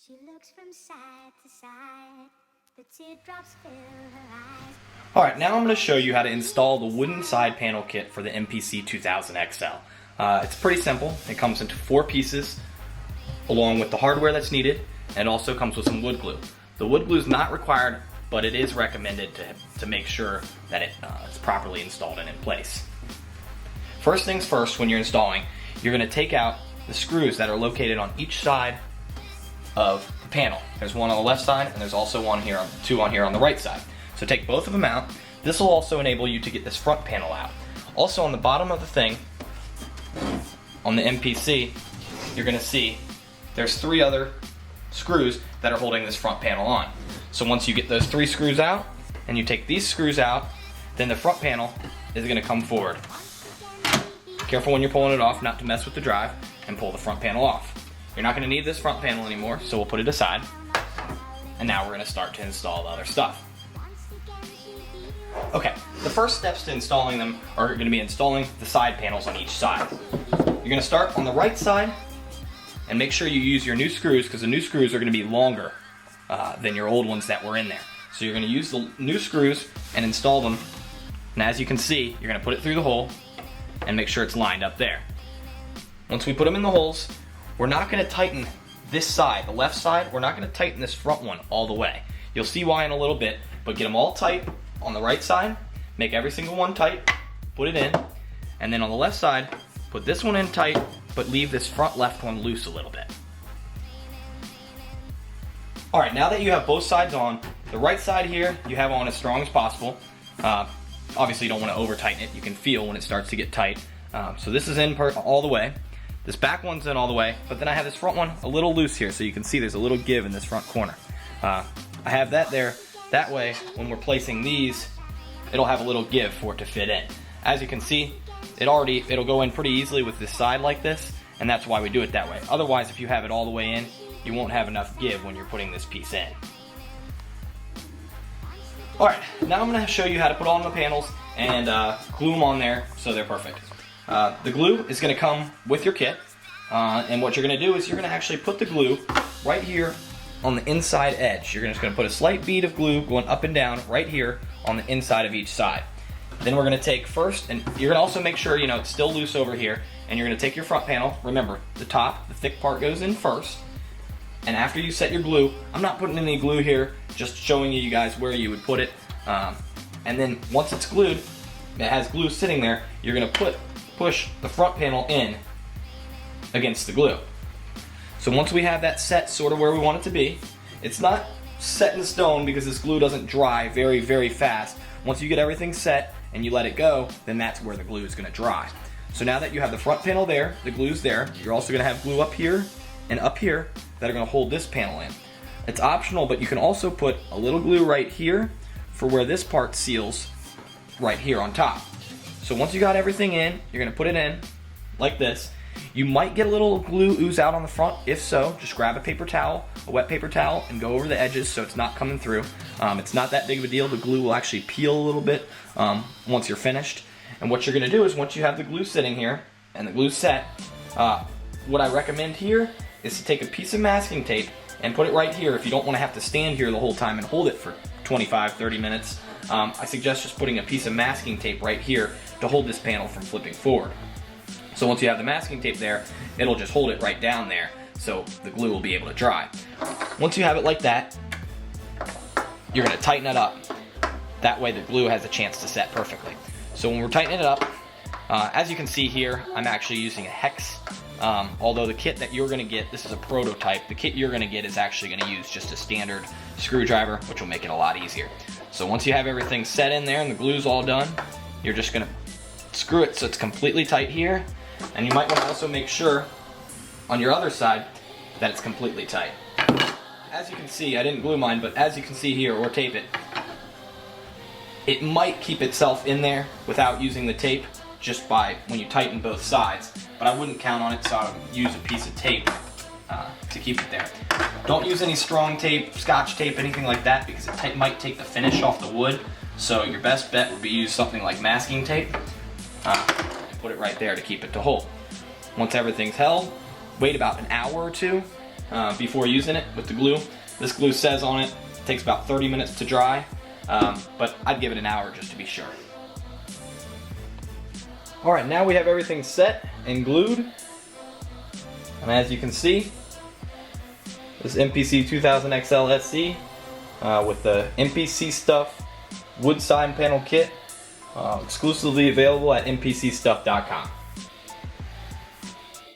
She looks from side to side, the teardrops fill her eyes. Alright, now I'm going to show you how to install the wooden side panel kit for the MPC 2000XL. It's pretty simple. It comes into 4 pieces along with the hardware that's needed, and it also comes with some wood glue. The wood glue is not required, but it is recommended to make sure that it's properly installed and in place. First things first, when you're installing, you're going to take out the screws that are located on each side of the panel. There's one on the left side, and there's also two on here on the right side. So take both of them out. This will also enable you to get this front panel out. Also on the bottom of the thing, on the MPC, you're going to see there's 3 other screws that are holding this front panel on. So once you get those 3 screws out, and you take these screws out, then the front panel is going to come forward. Careful when you're pulling it off not to mess with the drive, and pull the front panel off. You're not going to need this front panel anymore, so we'll put it aside. And now we're going to start to install the other stuff. Okay, the first steps to installing them are going to be installing the side panels on each side. You're going to start on the right side, and make sure you use your new screws, because the new screws are going to be longer than your old ones that were in there. So you're going to use the new screws and install them, and as you can see, you're going to put it through the hole and make sure it's lined up there. Once we put them in the holes, we're not going to tighten this side, the left side. We're not going to tighten this front one all the way. You'll see why in a little bit, but get them all tight on the right side, make every single one tight, put it in, and then on the left side, put this one in tight, but leave this front left one loose a little bit. Alright, now that you have both sides on, the right side here you have on as strong as possible. Obviously you don't want to over tighten it. You can feel when it starts to get tight. So this is in all the way. This back one's in all the way, but then I have this front one a little loose here, so you can see there's a little give in this front corner. I have that there. That way, when we're placing these, it'll have a little give for it to fit in. As you can see, it'll go in pretty easily with this side like this, and that's why we do it that way. Otherwise, if you have it all the way in, you won't have enough give when you're putting this piece in. Alright, now I'm going to show you how to put on the panels and glue them on there so they're perfect. The glue is going to come with your kit, and what you're going to do is you're going to actually put the glue right here on the inside edge. You're just going to put a slight bead of glue going up and down right here on the inside of each side. Then we're going to take first, and you're going to also make sure it's still loose over here, and you're going to take your front panel. Remember, the top, the thick part goes in first, and after you set your glue, I'm not putting any glue here, just showing you guys where you would put it, and then once it's glued, it has glue sitting there, you're going to push the front panel in against the glue. So once we have that set sort of where we want it to be, it's not set in stone because this glue doesn't dry very, very fast. Once you get everything set and you let it go, then that's where the glue is going to dry. So now that you have the front panel there, the glue's there, you're also going to have glue up here and up here that are going to hold this panel in. It's optional, but you can also put a little glue right here for where this part seals right here on top. So once you got everything in, you're going to put it in like this. You might get a little glue ooze out on the front. If so, just grab a paper towel, a wet paper towel, and go over the edges so it's not coming through. It's not that big of a deal. The glue will actually peel a little bit once you're finished. And what you're going to do is once you have the glue sitting here and the glue set, what I recommend here is to take a piece of masking tape and put it right here. If you don't want to have to stand here the whole time and hold it for 25-30 minutes, I suggest just putting a piece of masking tape right here to hold this panel from flipping forward. So once you have the masking tape there, it'll just hold it right down there so the glue will be able to dry. Once you have it like that, you're going to tighten it up. That way the glue has a chance to set perfectly. So when we're tightening it up, as you can see here, I'm actually using a hex. Although the kit that you're going to get, this is a prototype, the kit you're going to get is actually going to use just a standard screwdriver, which will make it a lot easier. So once you have everything set in there and the glue's all done, you're just going to screw it so it's completely tight here. And you might want to also make sure on your other side that it's completely tight. As you can see, I didn't glue mine, but as you can see here, or tape it, it might keep itself in there without using the tape just by when you tighten both sides. But I wouldn't count on it, so I would use a piece of tape to keep it there. Don't use any strong tape, scotch tape, anything like that, because it might take the finish off the wood. So your best bet would be use something like masking tape. Put it right there to keep it to hold. Once everything's held, wait about an hour or two, before using it with the glue. This glue says on it takes about 30 minutes to dry, but I'd give it an hour just to be sure. Alright, now we have everything set and glued. And as you can see, this MPC 2000 XL SC with the MPCstuff Wood Sign Panel Kit, exclusively available at MPCstuff.com.